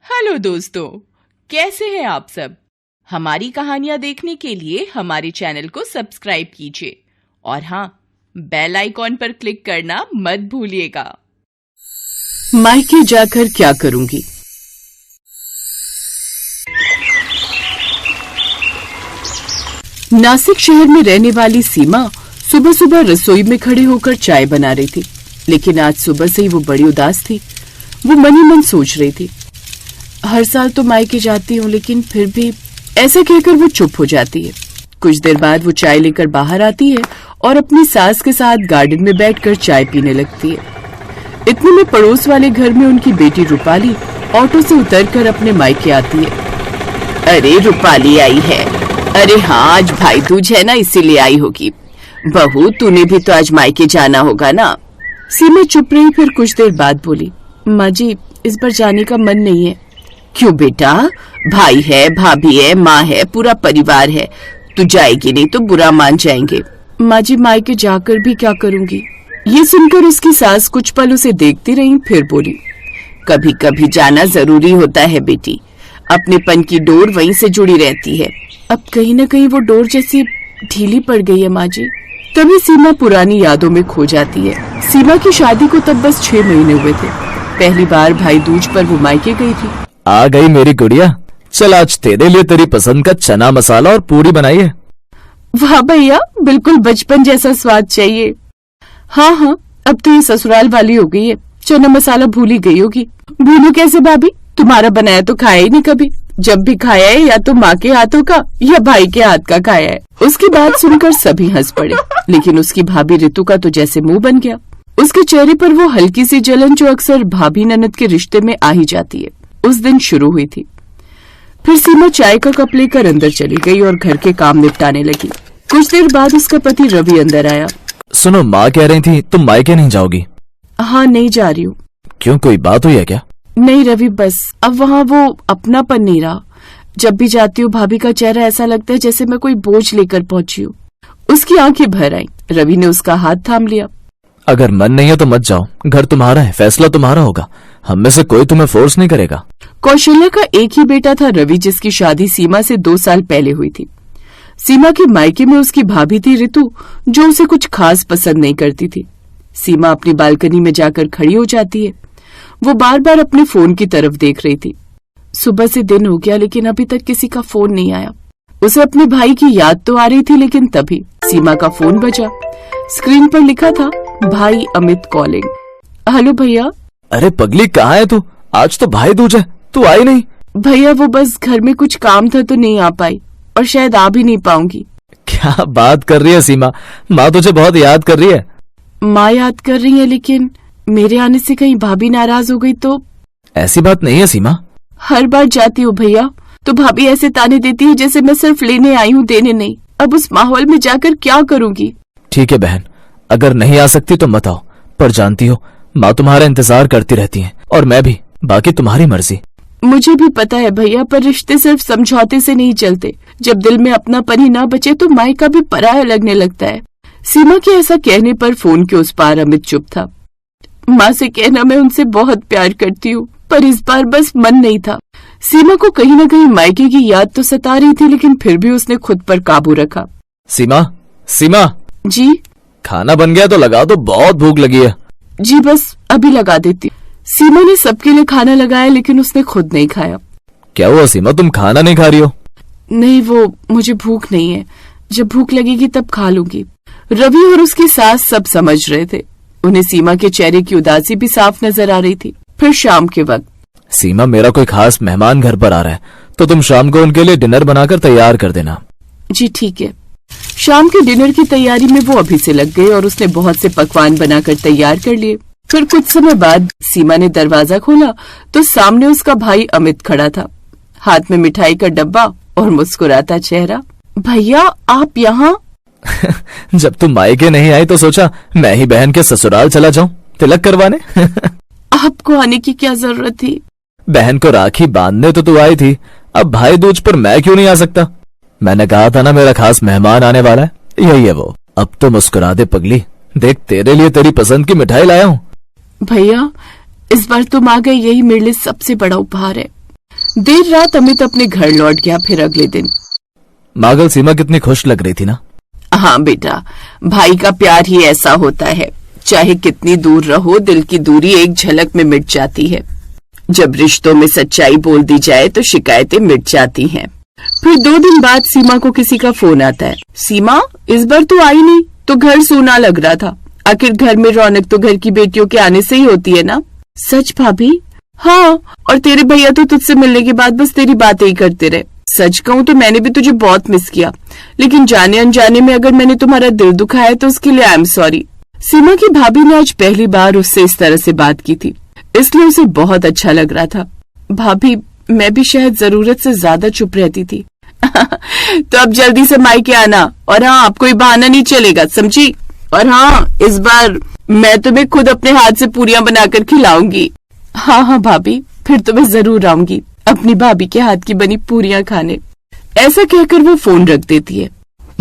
Hello दोस्तों, कैसे हैं आप सब। हमारी कहानियां देखने के लिए हमारे चैनल को सब्सक्राइब कीजिए और हाँ, बेल आइकॉन पर क्लिक करना मत भूलिएगा। मायके जाकर क्या करूंगी। नासिक शहर में रहने वाली सीमा सुबह सुबह रसोई में खड़े होकर चाय बना रही थी, लेकिन आज सुबह से ही वो बड़ी उदास थी। वो मन ही मन सोच रही थी, हर साल तो मायके जाती हूँ, लेकिन फिर भी ऐसा कहकर वो चुप हो जाती है। कुछ देर बाद वो चाय लेकर बाहर आती है और अपनी सास के साथ गार्डन में बैठकर चाय पीने लगती है। इतने में पड़ोस वाले घर में उनकी बेटी रूपाली ऑटो से उतरकर अपने मायके आती है। अरे रूपाली आई है। अरे हाँ, आज भाई दूज है ना, इसीलिए आई होगी। बहू, तूने भी तो आज मायके जाना होगा ना। सीमा चुप रही, फिर कुछ देर बाद बोली, माँ जी, इस बार जाने का मन नहीं है। क्यों बेटा, भाई है, भाभी है, माँ है, पूरा परिवार है। तू जाएगी नहीं तो बुरा मान जाएंगे। माँ जी, मायके जाकर भी क्या करूँगी। ये सुनकर उसकी सास कुछ पल उसे देखती रही, फिर बोली, कभी कभी जाना जरूरी होता है बेटी, अपनेपन की डोर वहीं से जुड़ी रहती है। अब कहीं न कहीं वो डोर जैसी ढीली पड़ गई है माँ जी। तभी सीमा पुरानी यादों में खो जाती है। सीमा की शादी को तब बस 6 महीने हुए थे। पहली बार भाई दूज पर वो मायके गई थी। आ गई मेरी गुड़िया, चल आज तेरे लिए तेरी पसंद का चना मसाला और पूरी बनाई है। वाह भैया, बिल्कुल बचपन जैसा स्वाद चाहिए। हाँ, अब तो ये ससुराल वाली हो गई है, चना मसाला भूल ही गई होगी। भूलू कैसे भाभी, तुम्हारा बनाया तो खाया ही नहीं कभी। जब भी खाया है या तो माँ के हाथों का या भाई के हाथ का खाया है। उसकी बात सुनकर सभी हंस पड़े, लेकिन उसकी भाभी रितु का तो जैसे मुंह बन गया। उसके चेहरे पर वो हल्की सी जलन जो अक्सर भाभी ननद के रिश्ते में आ ही जाती है, उस दिन शुरू हुई थी। फिर सीमा चाय का कप लेकर अंदर चली गई और घर के काम निपटाने लगी। कुछ देर बाद उसका पति रवि अंदर आया। सुनो, माँ कह रही थी तुम मायके नहीं जाओगी। हाँ, नहीं जा रही हूँ। क्यों, कोई बात हुई है क्या? नहीं रवि, बस अब वहाँ वो अपनापन नहीं रहा। जब भी जाती हूँ भाभी का चेहरा ऐसा लगता है जैसे मैं कोई बोझ लेकर पहुंची हूँ। उसकी आंखें भर आईं। रवि ने उसका हाथ थाम लिया। अगर मन नहीं है तो मत जाओ, घर तुम्हारा है, फैसला तुम्हारा होगा, हम में से कोई तुम्हें फोर्स नहीं करेगा। कौशल्या का एक ही बेटा था रवि, जिसकी शादी सीमा से 2 साल पहले हुई थी। सीमा के मायके में उसकी भाभी थी रितु, जो उसे कुछ खास पसंद नहीं करती थी। सीमा अपनी बालकनी में जाकर खड़ी हो जाती है। वो बार बार अपने फोन की तरफ देख रही थी। सुबह से दिन हो गया, लेकिन अभी तक किसी का फोन नहीं आया। उसे अपने भाई की याद तो आ रही थी, लेकिन तभी सीमा का फोन बजा। स्क्रीन पर लिखा था, भाई अमित कॉलिंग। हेलो भैया। अरे पगली, कहाँ है तू? आज तो भाई दूज है, तू आई नहीं? भैया, वो बस घर में कुछ काम था तो नहीं आ पाई, और शायद आ भी नहीं पाऊंगी। क्या बात कर रही है सीमा, माँ तुझे बहुत याद कर रही है। माँ याद कर रही है, लेकिन मेरे आने से कहीं भाभी नाराज हो गई तो? ऐसी बात नहीं है सीमा। हर बार जाती हूँ भैया तो भाभी ऐसे ताने देती है जैसे मैं सिर्फ लेने आई हूँ, देने नहीं। अब उस माहौल में जाकर क्या करूँगी। ठीक है बहन, अगर नहीं आ सकती तो मत आओ, पर जानती हो माँ तुम्हारा इंतजार करती रहती है, और मैं भी। बाकी तुम्हारी मर्जी। मुझे भी पता है भैया, पर रिश्ते सिर्फ समझौते से नहीं चलते। जब दिल में अपनापन ही ना बचे तो मायका भी पराया लगने लगता है। सीमा के ऐसा कहने पर फोन के उस पार अमित चुप था। माँ से कहना मैं उनसे बहुत प्यार करती हूँ, पर इस बार बस मन नहीं था। सीमा को कहीं न कहीं मायके की याद तो सता रही थी, लेकिन फिर भी उसने खुद पर काबू रखा। सीमा, सीमा। जी? खाना बन गया तो लगा दो, बहुत भूख लगी है। जी बस अभी लगा देती। सीमा ने सबके लिए खाना लगाया, लेकिन उसने खुद नहीं खाया। क्या हुआ सीमा, तुम खाना नहीं खा रही हो? नहीं, वो मुझे भूख नहीं है, जब भूख लगेगी तब खा लूंगी। रवि और उसकी सास सब समझ रहे थे। उन्हें सीमा के चेहरे की उदासी भी साफ नजर आ रही थी। फिर शाम के वक्त, सीमा, मेरा कोई खास मेहमान घर पर आ रहा है, तो तुम शाम को उनके लिए डिनर बनाकर तैयार कर देना। जी ठीक है। शाम के डिनर की तैयारी में वो अभी से लग गई और उसने बहुत से पकवान बनाकर तैयार कर लिए। फिर कुछ समय बाद सीमा ने दरवाजा खोला तो सामने उसका भाई अमित खड़ा था, हाथ में मिठाई का डब्बा और मुस्कुराता चेहरा। भैया, आप यहाँ? जब तुम मायके नहीं आई तो सोचा मैं ही बहन के ससुराल चला जाऊं तिलक करवाने। आपको आने की क्या जरूरत थी? बहन को राखी बांधने तो तू आई थी, अब भाई दूज पर मैं क्यों नहीं आ सकता? मैंने कहा था ना मेरा खास मेहमान आने वाला है, यही है वो। अब तो मुस्कुरा दे पगली, देख तेरे लिए तेरी पसंद की मिठाई लाया हूँ। भैया, इस बार तुम आ गए, यही मेरे लिए सबसे बड़ा उपहार है। देर रात अमित अपने घर लौट गया। फिर अगले दिन। मागल सीमा कितनी खुश लग रही थी ना। हाँ बेटा, भाई का प्यार ही ऐसा होता है, चाहे कितनी दूर रहो दिल की दूरी एक झलक में मिट जाती है। जब रिश्तों में सच्चाई बोल दी जाए तो शिकायतें मिट जाती हैं। फिर 2 दिन बाद सीमा को किसी का फोन आता है। सीमा, इस बार तो आई नहीं, तो घर सूना लग रहा था। आखिर घर में रौनक तो घर की बेटियों के आने से ही होती है ना। सच भाभी? हाँ, और तेरे भैया तो तुझसे मिलने के बाद बस तेरी बातें ही करते रहे। सच कहूँ तो मैंने भी तुझे बहुत मिस किया, लेकिन जाने अनजाने में अगर मैंने तुम्हारा दिल दुखाया तो उसके लिए आई एम सॉरी। सीमा की भाभी ने आज पहली बार उससे इस तरह से बात की थी, इसलिए उसे बहुत अच्छा लग रहा था। भाभी, मैं भी शायद जरूरत से ज्यादा चुप रहती थी। तो अब जल्दी से मायके आना, और हाँ, अब कोई बहाना नहीं चलेगा, समझी? और हाँ, इस बार मैं तुम्हें खुद अपने हाथ से पूरियां बनाकर खिलाऊंगी। हाँ हाँ भाभी, फिर तो मैं जरूर आऊंगी अपनी भाभी के हाथ की बनी पूरियां खाने। ऐसा कहकर वो फोन रख देती है।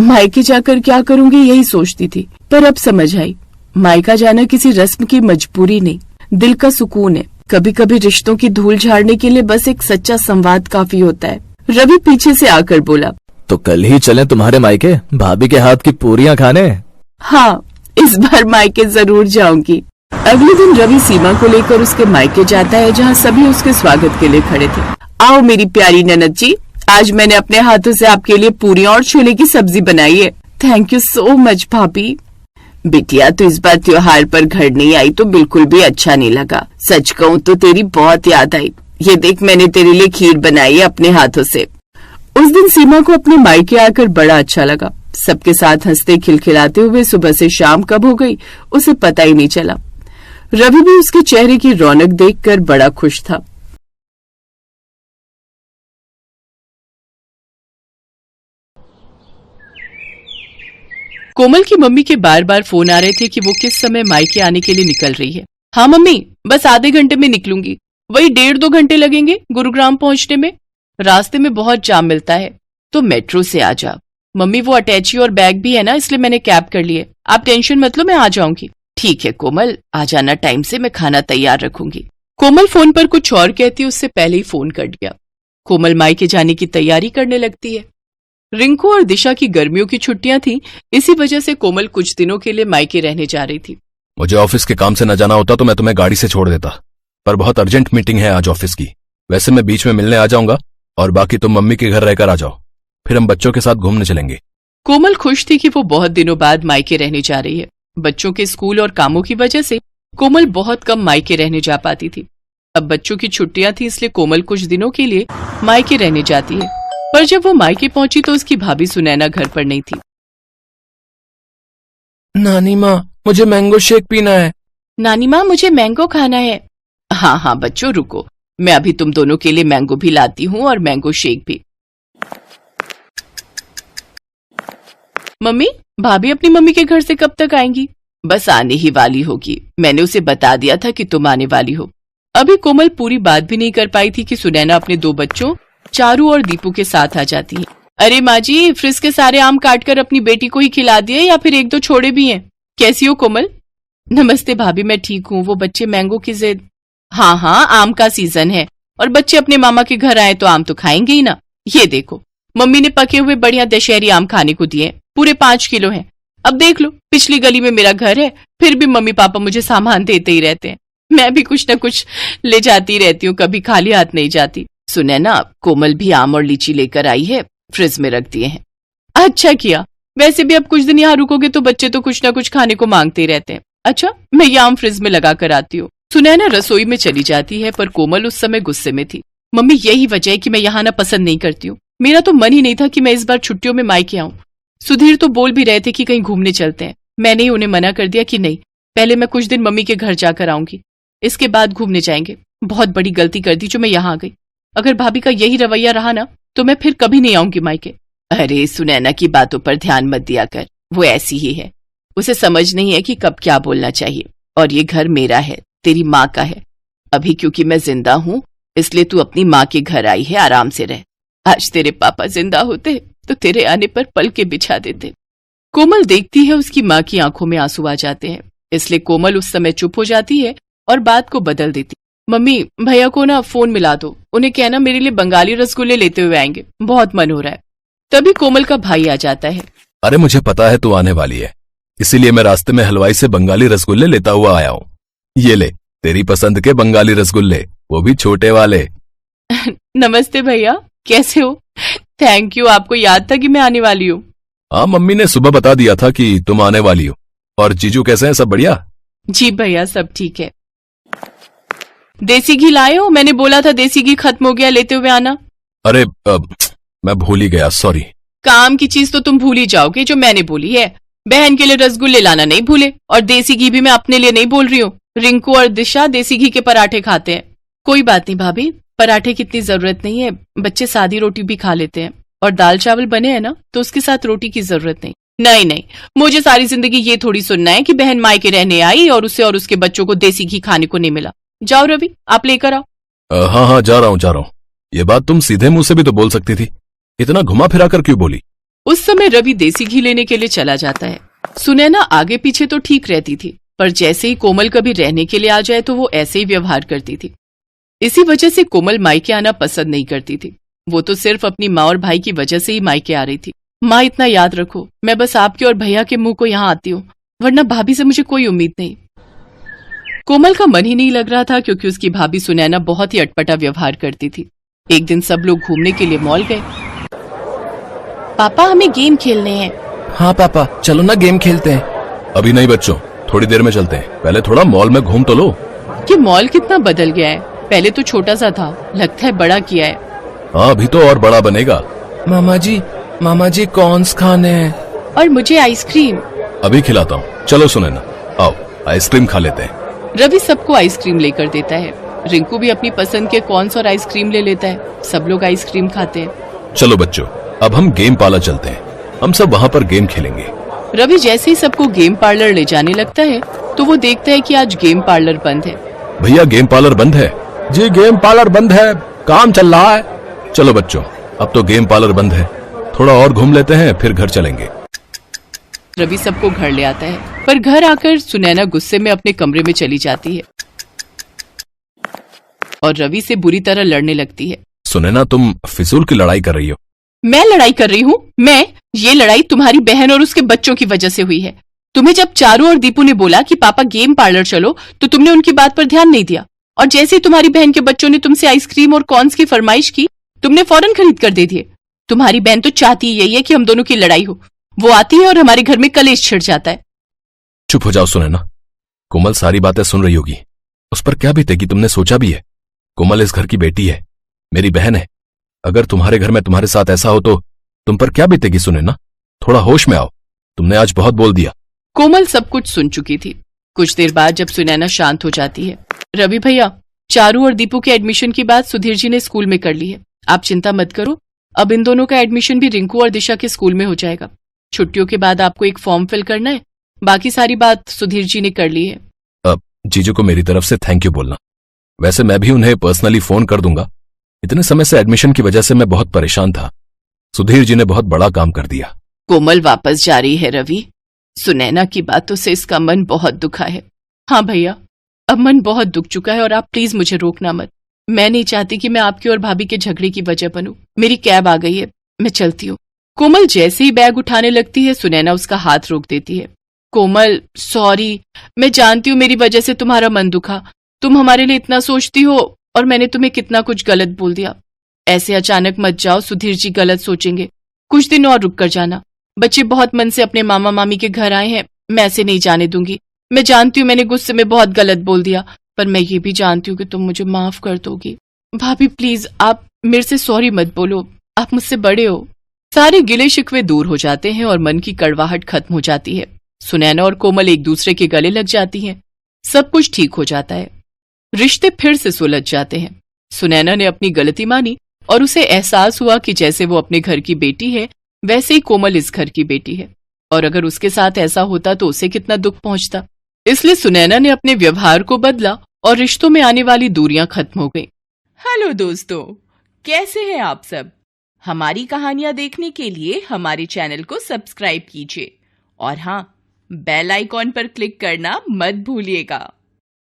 मायके जाकर क्या करूंगी यही सोचती थी, पर अब समझ आई, मायका जाना किसी रस्म की मजबूरी नहीं, दिल का सुकून है। कभी कभी रिश्तों की धूल झाड़ने के लिए बस एक सच्चा संवाद काफी होता है। रवि पीछे से आकर बोला, तो कल ही चलें तुम्हारे मायके भाभी के हाथ की पूरियां खाने। हाँ, इस बार मायके जरूर जाऊंगी। अगले दिन रवि सीमा को लेकर उसके मायके जाता है, जहाँ सभी उसके स्वागत के लिए खड़े थे। आओ मेरी प्यारी ननद जी, आज मैंने अपने हाथों से आपके लिए पूरियां और छोले की सब्जी बनाई है। थैंक यू सो मच भाभी। बिटिया, तो इस बार त्योहार पर घर नहीं आई तो बिल्कुल भी अच्छा नहीं लगा। सच कहूँ तो तेरी बहुत याद आई। ये देख, मैंने तेरे लिए खीर बनाई है अपने हाथों से। उस दिन सीमा को अपने मायके आकर बड़ा अच्छा लगा। सबके साथ हंसते खिलखिलाते हुए सुबह से शाम कब हो गई उसे पता ही नहीं चला। रवि भी उसके चेहरे की रौनक देखकर बड़ा खुश था। कोमल की मम्मी के बार बार फोन आ रहे थे कि वो किस समय मायके आने के लिए निकल रही है। हाँ मम्मी, बस आधे घंटे में निकलूंगी। वही 1.5-2 घंटे लगेंगे गुरुग्राम पहुंचने में। रास्ते में बहुत जाम मिलता है, तो मेट्रो से आ जा। मम्मी, वो अटैची और बैग भी है ना, इसलिए मैंने कैब कर ली है। आप टेंशन मत लो, मैं आ जाऊंगी। ठीक है कोमल, आ जाना टाइम से, मैं खाना तैयार रखूंगी। कोमल फोन पर कुछ और कहती, उससे पहले ही फोन कट गया। कोमल मायके जाने की तैयारी करने लगती है। रिंकू और दिशा की गर्मियों की छुट्टियां थी, इसी वजह से कोमल कुछ दिनों के लिए मायके रहने जा रही थी। मुझे ऑफिस के काम से न जाना होता तो मैं तुम्हें गाड़ी से छोड़ देता, पर बहुत अर्जेंट मीटिंग है आज ऑफिस की। वैसे मैं बीच में मिलने आ जाऊंगा, और बाकी तुम मम्मी के घर रहकर आ जाओ, फिर हम बच्चों के साथ घूमने चलेंगे। कोमल खुश थी कि वो बहुत दिनों बाद मायके रहने जा रही है। बच्चों के स्कूल और कामों की वजह से कोमल बहुत कम मायके रहने जा पाती थी। अब बच्चों की छुट्टियां थी, इसलिए कोमल कुछ दिनों के लिए मायके रहने जाती है। पर जब वो मायके पहुंची तो उसकी भाभी सुनैना घर पर नहीं थी। नानी माँ, मुझे मैंगो शेक पीना है। नानी माँ, मुझे मैंगो खाना है। हाँ हाँ बच्चों, रुको, मैं अभी तुम दोनों के लिए मैंगो भी लाती हूँ और मैंगो शेक भी। मम्मी, भाभी अपनी मम्मी के घर से कब तक आएंगी? बस आने ही वाली होगी, मैंने उसे बता दिया था कि तुम आने वाली हो। अभी कोमल पूरी बात भी नहीं कर पाई थी कि सुनैना अपने 2 बच्चों चारू और दीपू के साथ आ जाती है। अरे माँ जी, फ्रिज के सारे आम काटकर अपनी बेटी को ही खिला दिए या फिर 1-2 छोड़े भी हैं? कैसी हो कोमल? नमस्ते भाभी, मैं ठीक हूँ। वो बच्चे मैंगो की जिद। हाँ हाँ, आम का सीजन है और बच्चे अपने मामा के घर आए तो आम तो खाएंगे ही ना। ये देखो, मम्मी ने पके हुए बढ़िया दशहरी आम खाने को दिए, पूरे 5 किलो हैं। अब देख लो, पिछली गली में मेरा घर है, फिर भी मम्मी पापा मुझे सामान देते ही रहते हैं। मैं भी कुछ न कुछ ले जाती रहती हूँ, कभी खाली हाथ नहीं जाती। सुने ना, कोमल भी आम और लीची लेकर आई है, फ्रिज में रख दिए हैं। अच्छा किया, वैसे भी अब कुछ दिन यहाँ रुकोगे तो बच्चे तो कुछ ना कुछ खाने को मांगते ही रहते हैं। अच्छा, मैं ये आम फ्रिज में लगा कर आती हूँ। सुनैना रसोई में चली जाती है, पर कोमल उस समय गुस्से में थी। मम्मी, यही वजह है कि मैं यहाँ ना पसंद नहीं करती हूँ। मेरा तो मन ही नहीं था कि मैं इस बार छुट्टियों में मायके आऊँ। सुधीर तो बोल भी रहे थे कि कहीं घूमने चलते हैं। मैंने ही उन्हें मना कर दिया कि नहीं, पहले मैं कुछ दिन मम्मी के घर जाकर आऊंगी, इसके बाद घूमने जाएंगे। बहुत बड़ी गलती कर दी जो मैं यहाँ आ गई। अगर भाभी का यही रवैया रहा ना तो मैं फिर कभी नहीं आऊंगी मायके। अरे सुनैना की बातों पर ध्यान मत दिया कर, वो ऐसी ही है। उसे समझ नहीं है कि कब क्या बोलना चाहिए, और ये घर मेरा है, तेरी माँ का है। अभी क्योंकि मैं जिंदा हूँ इसलिए तू अपनी माँ के घर आई है, आराम से रह। आज तेरे पापा जिंदा होते तो तेरे आने पर पल के बिछा देते। कोमल देखती है उसकी माँ की आंखों में आंसू आ जाते हैं, इसलिए कोमल उस समय चुप हो जाती है और बात को बदल देती। मम्मी भैया को ना फोन मिला दो, उन्हें कहना मेरे लिए बंगाली रसगुल्ले लेते हुए आएंगे, बहुत मन हो रहा है। तभी कोमल का भाई आ जाता है। अरे मुझे पता है तू आने वाली है, इसीलिए मैं रास्ते में हलवाई से बंगाली रसगुल्ले लेता हुआ आया हूँ। ये ले तेरी पसंद के बंगाली रसगुल्ले, वो भी छोटे वाले। नमस्ते भैया, कैसे हो? थैंक यू, आपको याद था कि मैं आने वाली हूँ। हाँ, मम्मी ने सुबह बता दिया था कि तुम आने वाली हो। और जीजू कैसे हैं, सब बढ़िया? जी भैया, सब ठीक है। देसी घी लाए हो? मैंने बोला था देसी घी खत्म हो गया, लेते हुए आना। अरे मैं भूल ही गया, सॉरी। काम की चीज तो तुम भूल ही जाओगे जो मैंने बोली है। बहन के लिए रसगुल्ले लाना नहीं भूले, और देसी घी भी मैं अपने लिए नहीं बोल रही हूँ। रिंकू और दिशा देसी घी के पराठे खाते हैं। कोई बात नहीं भाभी, पराठे की इतनी जरूरत नहीं है, बच्चे सादी रोटी भी खा लेते हैं, और दाल चावल बने हैं ना तो उसके साथ रोटी की जरूरत नहीं। नहीं नहीं, मुझे सारी जिंदगी ये थोड़ी सुनना है कि बहन मायके रहने आई और उसे और उसके बच्चों को देसी घी खाने को नहीं मिला। जाओ रवि, आप लेकर आओ। हाँ, जा रहा हूँ। ये बात तुम सीधे मुंह से भी तो बोल सकती थी, इतना घुमा फिरा कर क्यों बोली? उस समय रवि देसी घी लेने के लिए चला जाता है। सुनैना आगे पीछे तो ठीक रहती थी, पर जैसे ही कोमल कभी रहने के लिए आ जाए तो वो ऐसे ही व्यवहार करती थी। इसी वजह से कोमल मायके आना पसंद नहीं करती थी। वो तो सिर्फ अपनी माँ और भाई की वजह से ही मायके आ रही थी। माँ, इतना याद रखो, मैं बस आपके और भैया के मुंह को यहाँ आती हूँ, वरना भाभी से मुझे कोई उम्मीद नहीं। कोमल का मन ही नहीं लग रहा था, क्योंकि उसकी भाभी सुनैना बहुत ही अटपटा व्यवहार करती थी। एक दिन सब लोग घूमने के लिए मॉल गए। पापा, हमें गेम खेलने हैं। हाँ पापा, चलो ना गेम खेलते हैं। अभी नहीं बच्चों, थोड़ी देर में चलते हैं, पहले थोड़ा मॉल में घूम तो लो। ये मॉल कितना बदल गया है, पहले तो छोटा सा था, लगता है बड़ा किया है। हाँ, अभी तो और बड़ा बनेगा। मामा जी कॉर्न्स खाने हैं। और मुझे आइसक्रीम। अभी खिलाता हूँ, चलो सुनैना, आओ आइसक्रीम खा लेते हैं। रवि सबको आइसक्रीम लेकर देता है। रिंकू भी अपनी पसंद के कॉर्न्स और आइसक्रीम ले लेता है। सब लोग आइसक्रीम खाते हैं। चलो बच्चों, अब हम गेम पार्लर चलते हैं, हम सब वहाँ पर गेम खेलेंगे। रवि जैसे ही सबको गेम पार्लर ले जाने लगता है तो वो देखता है कि आज गेम पार्लर बंद है। भैया, गेम पार्लर बंद है। जी, गेम पार्लर बंद है, काम चल रहा है। चलो बच्चों, अब तो गेम पार्लर बंद है, थोड़ा और घूम लेते हैं, फिर घर चलेंगे। रवि सबको घर ले आता है, पर घर आकर सुनैना गुस्से में अपने कमरे में चली जाती है और रवि से बुरी तरह लड़ने लगती है। सुनैना, तुम फिजूल की लड़ाई कर रही हो। मैं लड़ाई कर रही हूँ? ये लड़ाई तुम्हारी बहन और उसके बच्चों की वजह से हुई है। तुम्हें जब चारू और दीपू ने बोला कि पापा गेम पार्लर चलो, तो तुमने उनकी बात पर ध्यान नहीं दिया, और जैसे ही तुम्हारी बहन के बच्चों ने तुमसे आइसक्रीम और कॉर्न्स की फरमाइश की, तुमने फौरन खरीद कर दे दिए। तुम्हारी बहन तो चाहती यही है कि हम दोनों की लड़ाई हो। वो आती है और हमारे घर में कलेश छिड़ जाता है। चुप हो जाओ सुनैना, कोमल सारी बातें सुन रही होगी, उस पर क्या बीतेगी तुमने सोचा भी है? कोमल इस घर की बेटी है, मेरी बहन है। अगर तुम्हारे घर में तुम्हारे साथ ऐसा हो तो तुम पर क्या बीतेगी सुनैना? थोड़ा होश में आओ, तुमने आज बहुत बोल दिया। कोमल सब कुछ सुन चुकी थी। कुछ देर बाद जब सुनैना शांत हो जाती है, रवि भैया, चारू और दीपू के एडमिशन की बात सुधीर जी ने स्कूल में कर ली है। आप चिंता मत करो, अब इन दोनों का एडमिशन भी रिंकू और दिशा के स्कूल में हो जाएगा। छुट्टियों के बाद आपको एक फॉर्म फिल करना है, बाकी सारी बात सुधीर जी ने कर ली है। अब जीजू को मेरी तरफ से थैंक यू बोलना। वैसे मैं भी उन्हें पर्सनली फोन कर दूंगा। इतने समय से एडमिशन की वजह से मैं बहुत परेशान था। सुधीर जी ने बहुत बड़ा काम कर दिया। कोमल वापस जा रही है रवि। सुनैना की बातों से इसका मन बहुत दुखा है। हाँ भैया, अब मन बहुत दुख चुका है और आप प्लीज मुझे रोकना मत। मैं नहीं चाहती कि मैं आपकी और भाभी के झगड़े की वजह बनूं। मेरी कैब आ गई है, मैं चलती हूँ। कोमल जैसे ही बैग उठाने लगती है, सुनैना उसका हाथ रोक देती है। कोमल, सॉरी, मैं जानती हूँ मेरी वजह से तुम्हारा मन दुखा। तुम हमारे लिए इतना सोचती हो और मैंने तुम्हें कितना कुछ गलत बोल दिया। ऐसे अचानक मत जाओ, सुधीर जी गलत सोचेंगे। कुछ दिन और रुक कर जाना। बच्चे बहुत मन से अपने मामा मामी के घर आए हैं, मैं ऐसे नहीं जाने दूंगी। मैं जानती हूँ मैंने गुस्से में बहुत गलत बोल दिया, पर मैं ये भी जानती हूँ कि तुम मुझे माफ कर दोगी। भाभी प्लीज, आप मेरे से सॉरी मत बोलो, आप मुझसे बड़े हो। सारे गिले शिकवे दूर हो जाते हैं और मन की कड़वाहट खत्म हो जाती है। सुनैना और कोमल एक दूसरे के गले लग जाती हैं। सब कुछ ठीक हो जाता है। रिश्ते फिर से सुलझ जाते हैं। सुनैना ने अपनी गलती मानी और उसे एहसास हुआ कि जैसे वो अपने घर की बेटी है, वैसे ही कोमल इस घर की बेटी है, और अगर उसके साथ ऐसा होता तो उसे कितना दुख पहुंचता। इसलिए सुनैना ने अपने व्यवहार को बदला और रिश्तों में आने वाली दूरियां खत्म हो गईं। हेलो दोस्तों, कैसे हैं आप सब? हमारी कहानियां देखने के लिए हमारे चैनल को सब्सक्राइब कीजिए और हाँ, बेल आइकॉन पर क्लिक करना मत भूलिएगा।